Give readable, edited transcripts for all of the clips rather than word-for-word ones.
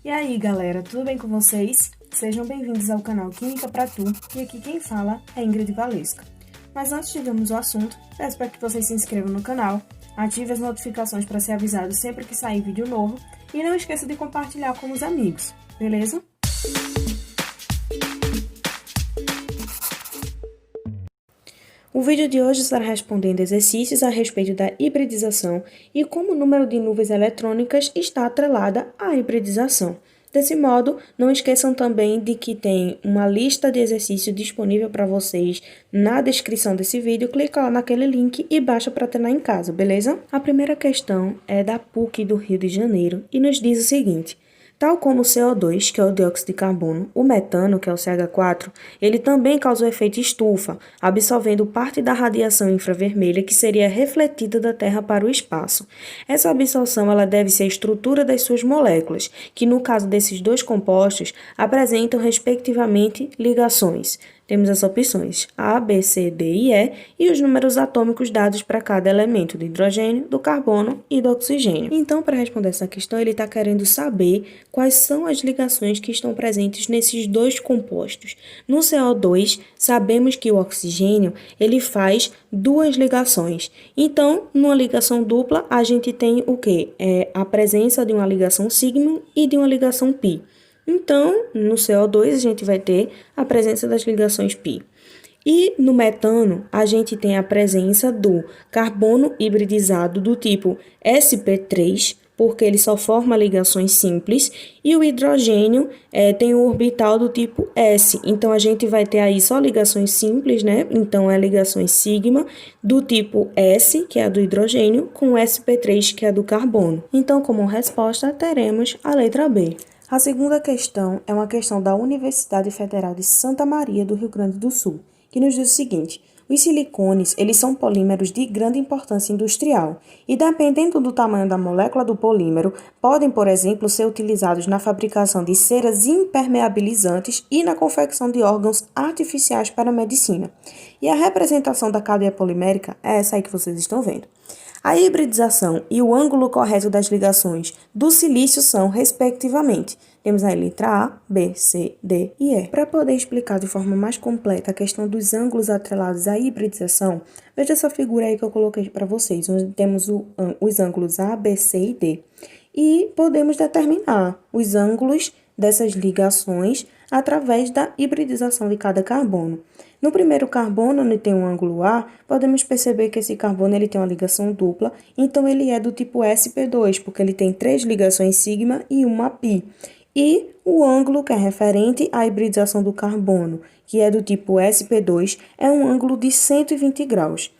E aí, galera, tudo bem com vocês? Sejam bem-vindos ao canal Química pra Tu, e aqui quem fala é Ingrid Valesca. Mas antes de irmos ao assunto, peço para que vocês se inscrevam no canal, ative as notificações para ser avisado sempre que sair vídeo novo e não esqueça de compartilhar com os amigos, beleza? O vídeo de hoje estará respondendo exercícios a respeito da hibridização e como o número de nuvens eletrônicas está atrelada à hibridização. Desse modo, não esqueçam também de que tem uma lista de exercícios disponível para vocês na descrição desse vídeo. Clica lá naquele link e baixa para treinar em casa, beleza? A primeira questão é da PUC do Rio de Janeiro e nos diz o seguinte: tal como o CO2, que é o dióxido de carbono, o metano, que é o CH4, ele também causa o efeito estufa, absorvendo parte da radiação infravermelha que seria refletida da Terra para o espaço. Essa absorção ela deve-se à estrutura das suas moléculas, que no caso desses dois compostos, apresentam respectivamente ligações. Temos as opções A, B, C, D e E e os números atômicos dados para cada elemento do hidrogênio, do carbono e do oxigênio. Então, para responder essa questão, ele está querendo saber quais são as ligações que estão presentes nesses dois compostos. No CO2, sabemos que o oxigênio ele faz duas ligações. Então, numa ligação dupla, a gente tem o quê? A presença de uma ligação sigma e de uma ligação pi. Então, no CO2, a gente vai ter a presença das ligações π. E no metano, a gente tem a presença do carbono hibridizado do tipo sp3, porque ele só forma ligações simples, e o hidrogênio tem o orbital do tipo S. Então, a gente vai ter aí só ligações simples, né? Então, é ligações sigma do tipo S, que é a do hidrogênio, com sp3, que é a do carbono. Então, como resposta, teremos a letra B. A segunda questão é uma questão da Universidade Federal de Santa Maria do Rio Grande do Sul, que nos diz o seguinte: os silicones, eles são polímeros de grande importância industrial e, dependendo do tamanho da molécula do polímero, podem, por exemplo, ser utilizados na fabricação de ceras impermeabilizantes e na confecção de órgãos artificiais para a medicina. E a representação da cadeia polimérica é essa aí que vocês estão vendo. A hibridização e o ângulo correto das ligações do silício são, respectivamente, temos a letra A, B, C, D e E. Para poder explicar de forma mais completa a questão dos ângulos atrelados à hibridização, veja essa figura aí que eu coloquei para vocês, onde temos os ângulos A, B, C e D. E podemos determinar os ângulos dessas ligações através da hibridização de cada carbono. No primeiro carbono, onde tem um ângulo A, podemos perceber que esse carbono ele tem uma ligação dupla, então ele é do tipo sp2, porque ele tem 3 ligações sigma e uma pi. E o ângulo que é referente à hibridização do carbono, que é do tipo sp2, é um ângulo de 120 graus.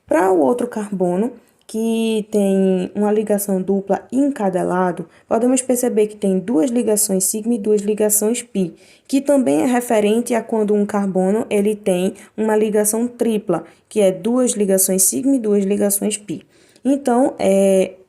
Para o outro carbono, que tem uma ligação dupla em cada lado, podemos perceber que tem 2 ligações sigma e 2 ligações pi, que também é referente a quando um carbono ele tem uma ligação tripla, que é 2 ligações sigma e 2 ligações pi. Então,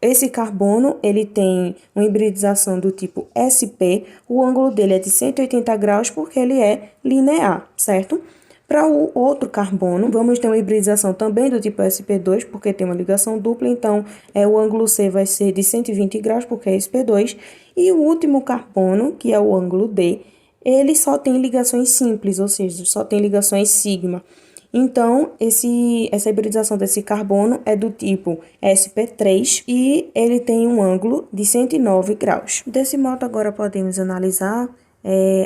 esse carbono ele tem uma hibridização do tipo sp, o ângulo dele é de 180 graus porque ele é linear, certo? Para o outro carbono, vamos ter uma hibridização também do tipo sp2, porque tem uma ligação dupla, então o ângulo C vai ser de 120 graus, porque é sp2. E o último carbono, que é o ângulo D, ele só tem ligações simples, ou seja, só tem ligações sigma. Então, essa hibridização desse carbono é do tipo sp3 e ele tem um ângulo de 109 graus. Desse modo, agora podemos analisar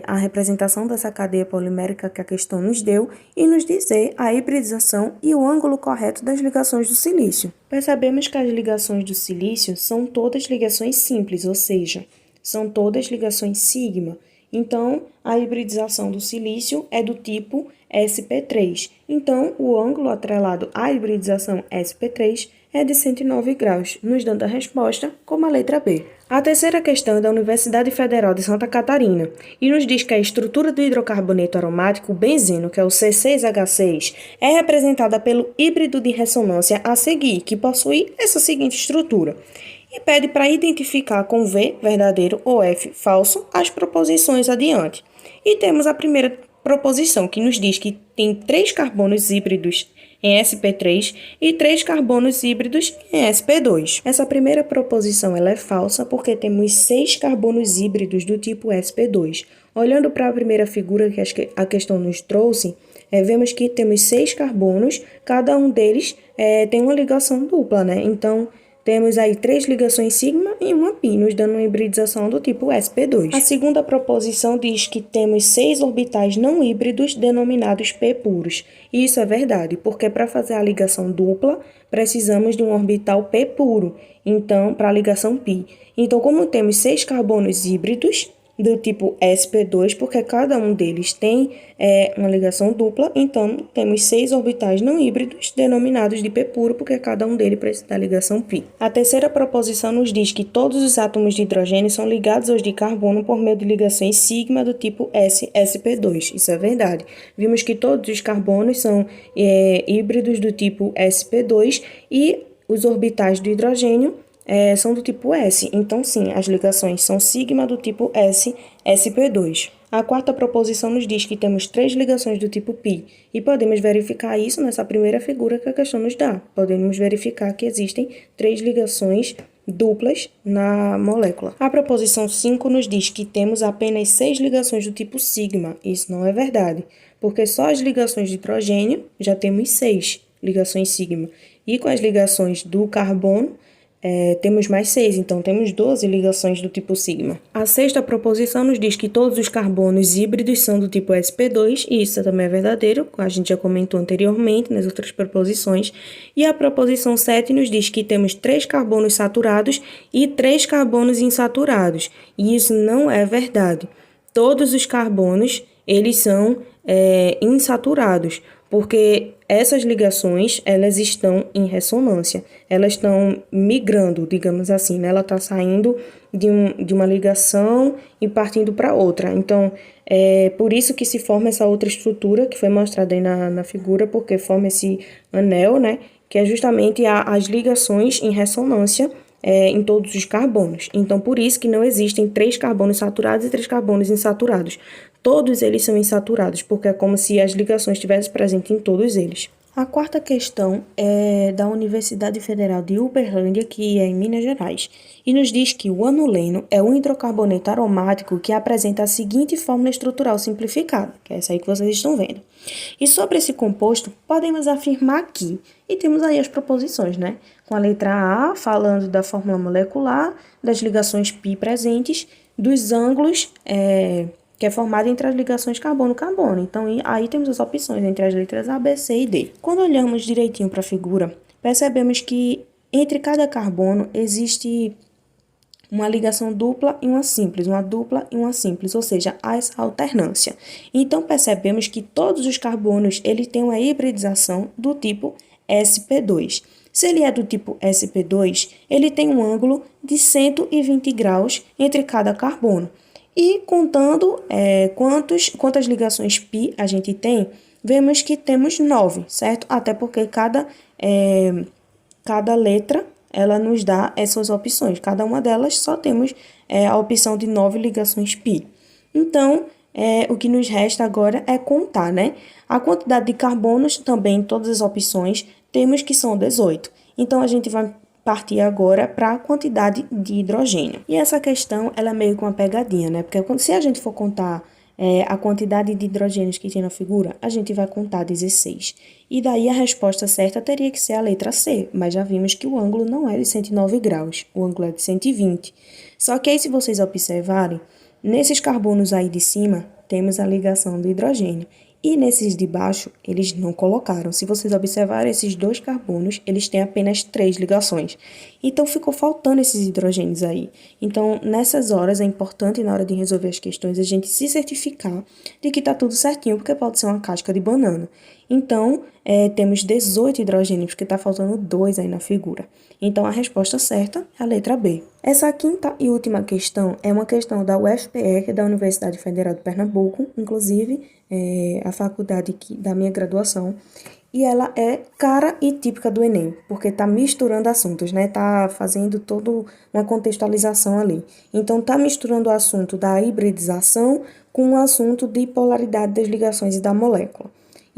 a representação dessa cadeia polimérica que a questão nos deu e nos dizer a hibridização e o ângulo correto das ligações do silício. Percebemos que as ligações do silício são todas ligações simples, ou seja, são todas ligações sigma. Então, a hibridização do silício é do tipo sp3. Então, o ângulo atrelado à hibridização sp3 é de 109 graus, nos dando a resposta como a letra B. A terceira questão é da Universidade Federal de Santa Catarina e nos diz que a estrutura do hidrocarboneto aromático benzeno, que é o C6H6, é representada pelo híbrido de ressonância a seguir, que possui essa seguinte estrutura. E pede para identificar com V, verdadeiro, ou F, falso, as proposições adiante. E temos a primeira proposição, que nos diz que tem 3 carbonos híbridos em sp3 e 3 carbonos híbridos em sp2. Essa primeira proposição ela é falsa porque temos 6 carbonos híbridos do tipo sp2. Olhando para a primeira figura que a questão nos trouxe, vemos que temos 6 carbonos, cada um deles tem uma ligação dupla, né? Então, temos aí 3 ligações sigma e uma pi, nos dando uma hibridização do tipo sp2. A segunda proposição diz que temos 6 orbitais não híbridos denominados p puros. E isso é verdade, porque para fazer a ligação dupla, precisamos de um orbital p puro, então, para a ligação pi. Então, como temos 6 carbonos híbridos do tipo sp2, porque cada um deles tem uma ligação dupla, então temos 6 orbitais não híbridos denominados de p puro, porque cada um deles precisa da ligação pi. A terceira proposição nos diz que todos os átomos de hidrogênio são ligados aos de carbono por meio de ligações sigma do tipo s-sp2. Isso é verdade. Vimos que todos os carbonos são híbridos do tipo sp2 e os orbitais do hidrogênio são do tipo S, então sim, as ligações são sigma do tipo S, sp2. A quarta proposição nos diz que temos 3 ligações do tipo π, e podemos verificar isso nessa primeira figura que a questão nos dá. Podemos verificar que existem 3 ligações duplas na molécula. A proposição 5 nos diz que temos apenas 6 ligações do tipo sigma. Isso não é verdade, porque só as ligações de hidrogênio já temos 6 ligações sigma, e com as ligações do carbono, temos mais 6, então temos 12 ligações do tipo sigma. A sexta proposição nos diz que todos os carbonos híbridos são do tipo sp2, e isso também é verdadeiro, a gente já comentou anteriormente nas outras proposições. E a proposição 7 nos diz que temos 3 carbonos saturados e 3 carbonos insaturados, e isso não é verdade. Todos os carbonos, eles são insaturados, porque essas ligações, elas estão em ressonância, elas estão migrando, digamos assim, né? Ela está saindo de uma ligação e partindo para outra. Então, é por isso que se forma essa outra estrutura que foi mostrada aí na figura, porque forma esse anel, né? Que é justamente as ligações em ressonância em todos os carbonos. Então, por isso que não existem 3 carbonos saturados e 3 carbonos insaturados. Todos eles são insaturados, porque é como se as ligações estivessem presentes em todos eles. A quarta questão é da Universidade Federal de Uberlândia, que é em Minas Gerais, e nos diz que o anuleno é um hidrocarboneto aromático que apresenta a seguinte fórmula estrutural simplificada, que é essa aí que vocês estão vendo. E sobre esse composto, podemos afirmar que, e temos aí as proposições, né? Com a letra A, falando da fórmula molecular, das ligações π presentes, dos ângulos que é formado entre as ligações carbono-carbono. Então, aí temos as opções entre as letras A, B, C e D. Quando olhamos direitinho para a figura, percebemos que entre cada carbono existe uma ligação dupla e uma simples, uma dupla e uma simples, ou seja, há essa alternância. Então, percebemos que todos os carbonos eles têm uma hibridização do tipo sp2. Se ele é do tipo sp2, ele tem um ângulo de 120 graus entre cada carbono. E contando quantas ligações π a gente tem, vemos que temos 9, certo? Até porque cada letra ela nos dá essas opções. Cada uma delas só temos a opção de 9 ligações π. Então, o que nos resta agora é contar, né? A quantidade de carbonos também, todas as opções, temos que são 18. Então, a gente vai partir agora para a quantidade de hidrogênio. E essa questão, ela é meio que uma pegadinha, né? Porque se a gente for contar a quantidade de hidrogênios que tem na figura, a gente vai contar 16. E daí a resposta certa teria que ser a letra C, mas já vimos que o ângulo não é de 109 graus, o ângulo é de 120. Só que aí, se vocês observarem, nesses carbonos aí de cima, temos a ligação do hidrogênio. E nesses de baixo, eles não colocaram. Se vocês observarem, esses 2 carbonos, eles têm apenas 3 ligações. Então, ficou faltando esses hidrogênios aí. Então, nessas horas, é importante, na hora de resolver as questões, a gente se certificar de que está tudo certinho, porque pode ser uma casca de banana. Então, temos 18 hidrogênios, porque está faltando 2 aí na figura. Então, a resposta certa é a letra B. Essa quinta e última questão é uma questão da UFPE, que é da Universidade Federal de Pernambuco, inclusive a faculdade da minha graduação, e ela é cara e típica do Enem, porque está misturando assuntos, né? Está fazendo toda uma contextualização ali. Então, está misturando o assunto da hibridização com o assunto de polaridade das ligações e da molécula.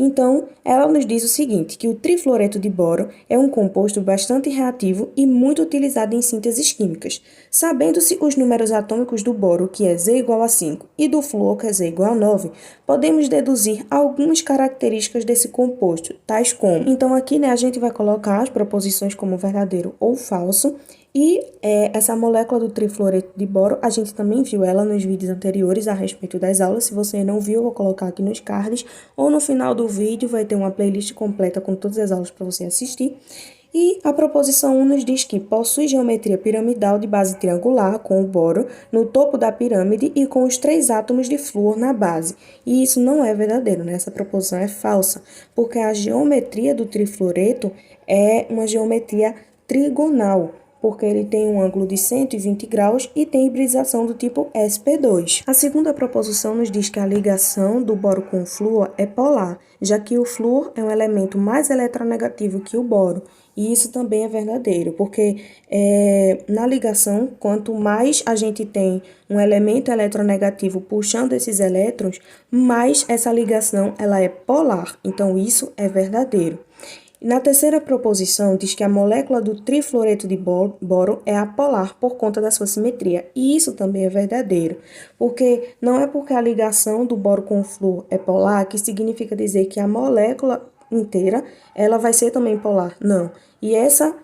Então, ela nos diz o seguinte, que o trifluoreto de boro é um composto bastante reativo e muito utilizado em sínteses químicas. Sabendo-se os números atômicos do boro, que é Z igual a 5, e do flúor, que é Z igual a 9, podemos deduzir algumas características desse composto, tais como... Então, aqui, a gente vai colocar as proposições como verdadeiro ou falso, e essa molécula do trifluoreto de boro, a gente também viu ela nos vídeos anteriores a respeito das aulas. Se você não viu, eu vou colocar aqui nos cards, ou no final do vídeo vai ter uma playlist completa com todas as aulas para você assistir. E a proposição 1 nos diz que possui geometria piramidal de base triangular, com o boro no topo da pirâmide e com os 3 átomos de flúor na base. E isso não é verdadeiro, né? Essa proposição é falsa, porque a geometria do trifluoreto é uma geometria trigonal, porque ele tem um ângulo de 120 graus e tem hibridização do tipo sp2. A segunda proposição nos diz que a ligação do boro com o flúor é polar, já que o flúor é um elemento mais eletronegativo que o boro. E isso também é verdadeiro, porque na ligação, quanto mais a gente tem um elemento eletronegativo puxando esses elétrons, mais essa ligação ela é polar. Então, isso é verdadeiro. Na terceira proposição, diz que a molécula do trifluoreto de boro é apolar por conta da sua simetria. E isso também é verdadeiro, porque não é porque a ligação do boro com o flúor é polar que significa dizer que a molécula inteira ela vai ser também polar. Não. E essa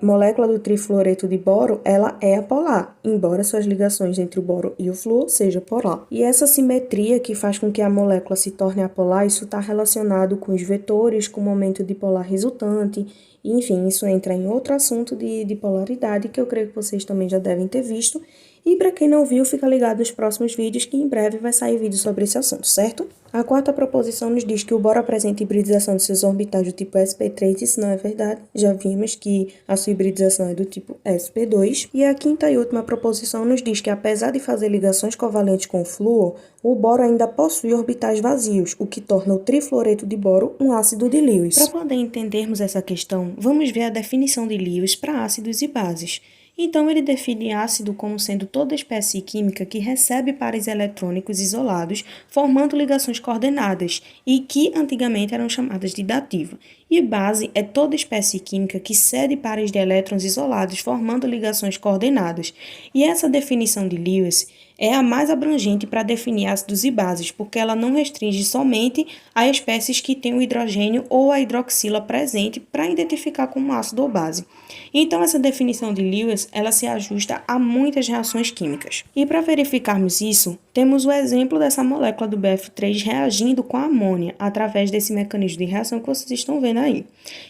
molécula do trifluoreto de boro, ela é apolar, embora suas ligações entre o boro e o flúor sejam polar. E essa simetria que faz com que a molécula se torne apolar, isso está relacionado com os vetores, com o momento dipolar resultante. Enfim, isso entra em outro assunto de polaridade que eu creio que vocês também já devem ter visto. E para quem não viu, fica ligado nos próximos vídeos que em breve vai sair vídeo sobre esse assunto, certo? A quarta proposição nos diz que o boro apresenta hibridização de seus orbitais do tipo sp3, isso não é verdade. Já vimos que a sua hibridização é do tipo sp2. E a quinta e última proposição nos diz que apesar de fazer ligações covalentes com o flúor, o boro ainda possui orbitais vazios, o que torna o trifluoreto de boro um ácido de Lewis. Para poder entendermos essa questão, vamos ver a definição de Lewis para ácidos e bases. Então, ele define ácido como sendo toda espécie química que recebe pares eletrônicos isolados, formando ligações coordenadas, e que antigamente eram chamadas de dativa. E base é toda espécie química que cede pares de elétrons isolados, formando ligações coordenadas. E essa definição de Lewis é a mais abrangente para definir ácidos e bases, porque ela não restringe somente a espécies que têm o hidrogênio ou a hidroxila presente para identificar como ácido ou base. Então, essa definição de Lewis, ela se ajusta a muitas reações químicas. E para verificarmos isso, temos o exemplo dessa molécula do BF3 reagindo com a amônia, através desse mecanismo de reação que vocês estão vendo aí.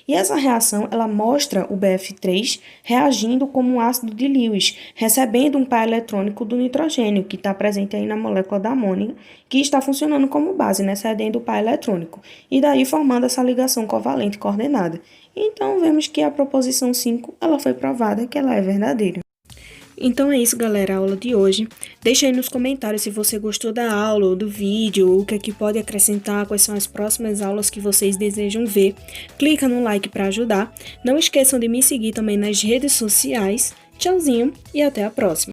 E essa reação, ela mostra o BF3 reagindo como um ácido de Lewis, recebendo um par eletrônico do nitrogênio, que está presente aí na molécula da amônia, que está funcionando como base, cedendo o par eletrônico, e daí formando essa ligação covalente coordenada. Então, vemos que a proposição 5, ela foi provada que ela é verdadeira. Então é isso, galera, a aula de hoje. Deixa aí nos comentários se você gostou da aula ou do vídeo, o que é que pode acrescentar, quais são as próximas aulas que vocês desejam ver. Clica no like para ajudar. Não esqueçam de me seguir também nas redes sociais. Tchauzinho e até a próxima!